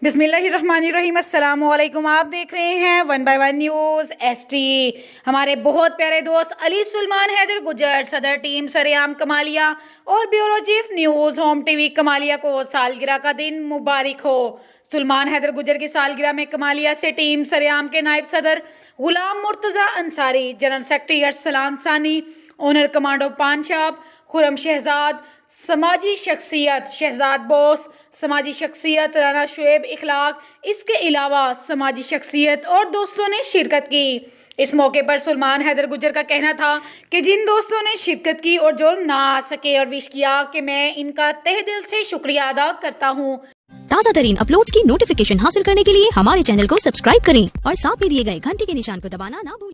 बिस्मिल्लाहिर्रहमानिर्रहीम। अस्सलाम वालेकुम। आप देख रहे हैं 1/1 न्यूज़ ST। हमारे बहुत प्यारे दोस्त अली सुलेमान हैदर गुजर सदर टीम सरेआम कमालिया और bureau chief news home TV Kamalia को सालगिरह का दिन मुबारक हो। सुलेमान हैदर गुजर की सालगिरह में कमालिया से टीम सरेआम के नायब सदर गुलाम मुर्तज़ा अंसारी, जनरल सेक्रेटरी अरसलान सानी, ओनर कमांडो पानशाब, खुरम शहजाद, समाजी शख्सियत शहजाद बोस, समाजी शख्सियत राना शुएब इखलाक, इसके अलावा समाजी शख्सियत और दोस्तों ने शिरकत की। इस मौके पर सुलेमान हैदर गुजर का कहना था कि जिन दोस्तों ने शिरकत की और जो ना आ सके और विश किया कि मैं इनका तहे दिल से शुक्रिया अदा करता हूँ। ताज़ा तरीन अपलोड्स की नोटिफिकेशन हासिल करने के लिए हमारे चैनल को सब्सक्राइब करें और साथ में दिए गए घंटी के निशान को दबाना ना भूलें।